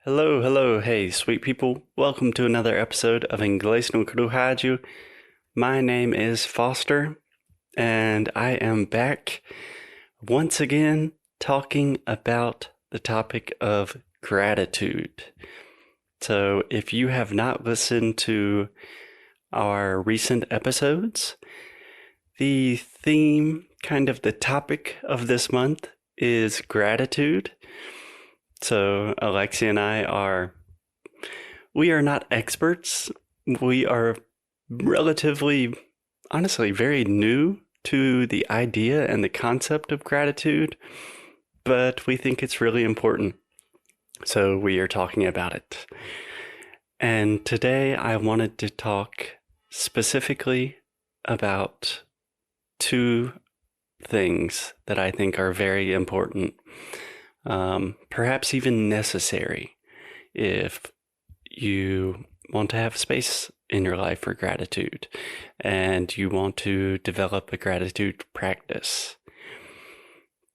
Hello, hello, hey, sweet people. Welcome to another episode of Inglês no Rádio. My name is Foster, and I am back once again talking about the topic of gratitude. So, if you have not listened to our recent episodes, the theme, kind of the topic of this month is gratitude. So Alexia and we are not experts. We are relatively, honestly, very new to the idea and the concept of gratitude, but we think it's really important. So we are talking about it. And today I wanted to talk specifically about two things that I think are very important. Perhaps even necessary if you want to have space in your life for gratitude and you want to develop a gratitude practice.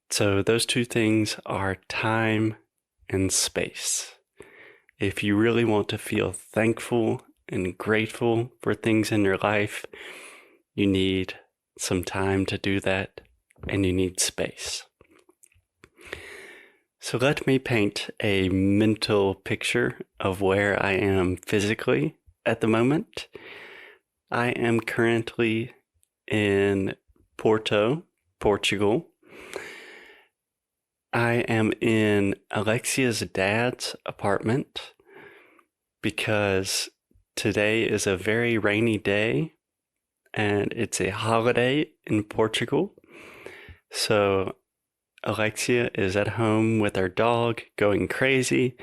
So those two things are time and space. If you really want to feel thankful and grateful for things in your life, you need some time to do that, and you need space. So let me paint a mental picture of where I am physically at the moment. I am currently in Porto, Portugal. I am in Alexia's dad's apartment because today is a very rainy day and it's a holiday in Portugal. So Alexia is at home with our dog going crazy,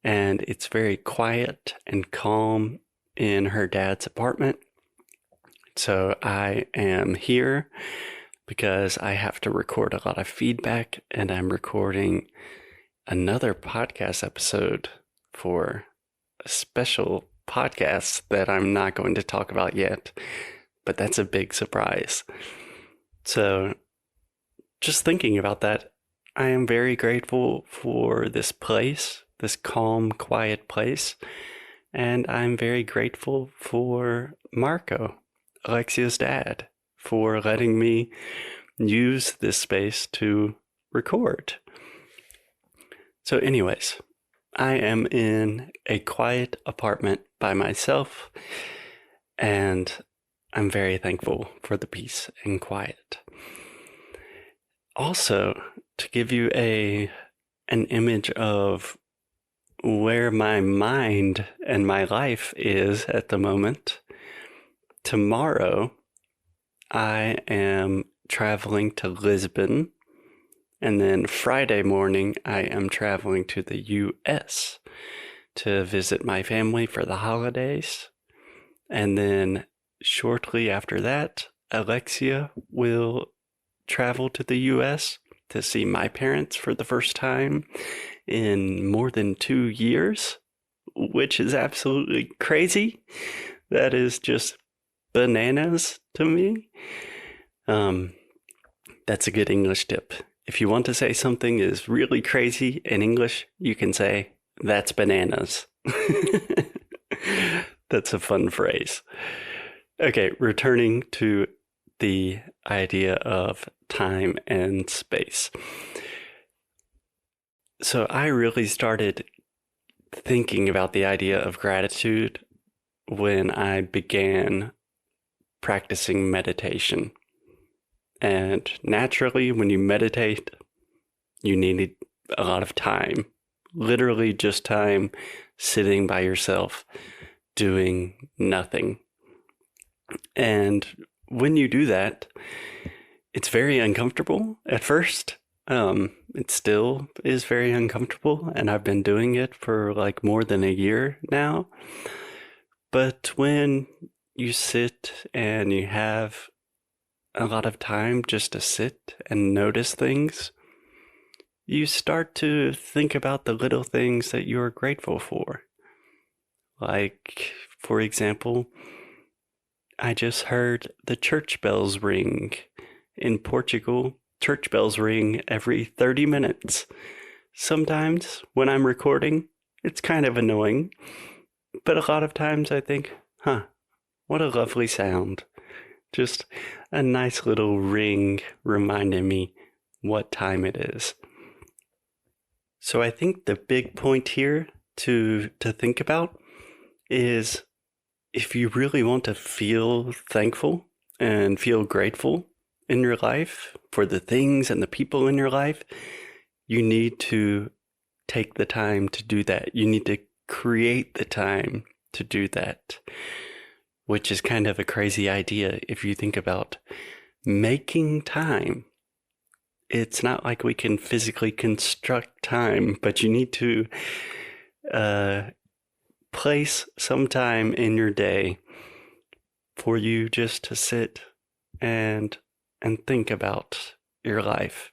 and it's very quiet and calm in her dad's apartment. So I am here because I have to record a lot of feedback, and I'm recording another podcast episode for a special podcast that I'm not going to talk about yet, but that's a big surprise. So just thinking about that, I am very grateful for this place, this calm, quiet place. And I'm very grateful for Marco, Alexia's dad, for letting me use this space to record. So anyways, I am in a quiet apartment by myself, and I'm very thankful for the peace and quiet. Also, to give you an image of where my mind and my life is at the moment, tomorrow I am traveling to Lisbon, and then Friday morning I am traveling to the US to visit my family for the holidays, and then shortly after that, Alexia will travel to the US to see my parents for the first time in more than 2 years, which is absolutely crazy. That is just bananas to me. That's a good English tip. If you want to say something is really crazy in English, you can say, "That's bananas." That's a fun phrase. Okay, returning to the idea of time and space. So I really started thinking about the idea of gratitude when I began practicing meditation. And naturally, when you meditate, you need a lot of time, literally just time sitting by yourself, doing nothing. And when you do that, it's very uncomfortable at first. It still is very uncomfortable, and I've been doing it for like more than a year now. But when you sit and you have a lot of time just to sit and notice things, you start to think about the little things that you're grateful for. Like, for example, I just heard the church bells ring. In Portugal, church bells ring every 30 minutes. Sometimes when I'm recording, It's kind of annoying, but a lot of times I think, what a lovely sound. Just a nice little ring reminding me what time it is. So I think the big point here to think about is if you really want to feel thankful and feel grateful in your life for the things and the people in your life, you need to take the time to do that. You need to create the time to do that, which is kind of a crazy idea if you think about making time. It's not like we can physically construct time, but you need to place some time in your day for you just to sit and think about your life.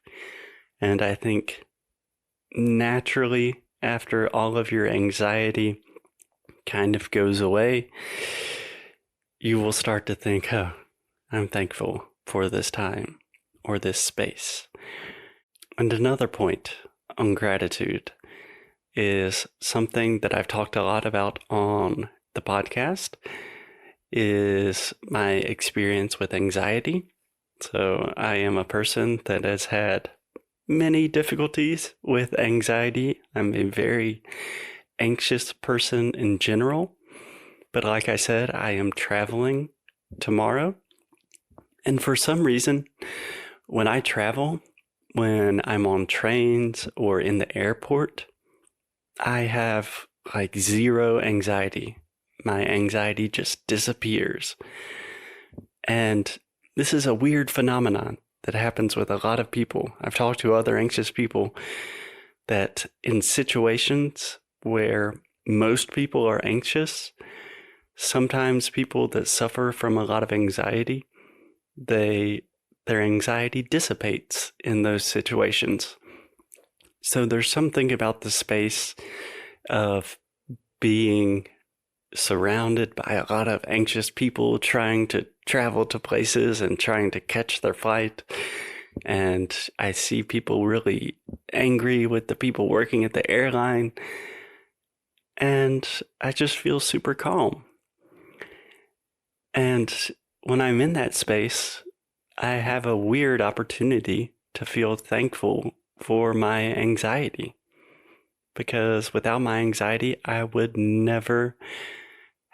And I think naturally, after all of your anxiety kind of goes away, you will start to think, I'm thankful for this time or this space. And another point on gratitude is something that I've talked a lot about on the podcast is my experience with anxiety. So I am a person that has had many difficulties with anxiety. I'm a very anxious person in general. But like I said, I am traveling tomorrow. And for some reason, when I travel, when I'm on trains or in the airport, I have like zero anxiety. My anxiety just disappears. And this is a weird phenomenon that happens with a lot of people. I've talked to other anxious people that in situations where most people are anxious, sometimes people that suffer from a lot of anxiety, their anxiety dissipates in those situations. So there's something about the space of being surrounded by a lot of anxious people trying to travel to places and trying to catch their flight. And I see people really angry with the people working at the airline. And I just feel super calm. And when I'm in that space, I have a weird opportunity to feel thankful for my anxiety. Because without my anxiety, I would never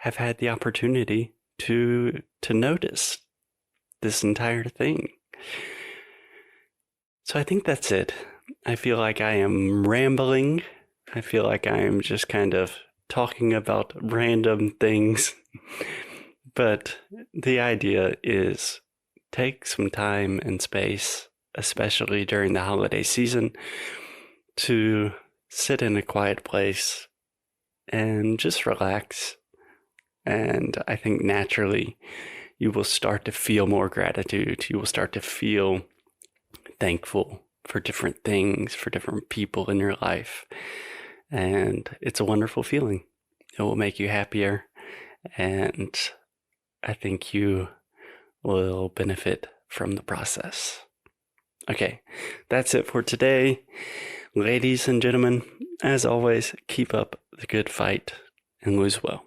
have had the opportunity to notice this entire thing. So I think that's it. I feel like I am rambling. I feel like I am just kind of talking about random things. But the idea is take some time and space, especially during the holiday season, to sit in a quiet place and just relax. And I think naturally you will start to feel more gratitude. You will start to feel thankful for different things, for different people in your life. And it's a wonderful feeling. It will make you happier. And I think you will benefit from the process. Okay, that's it for today. Ladies and gentlemen, as always, keep up the good fight and lose well.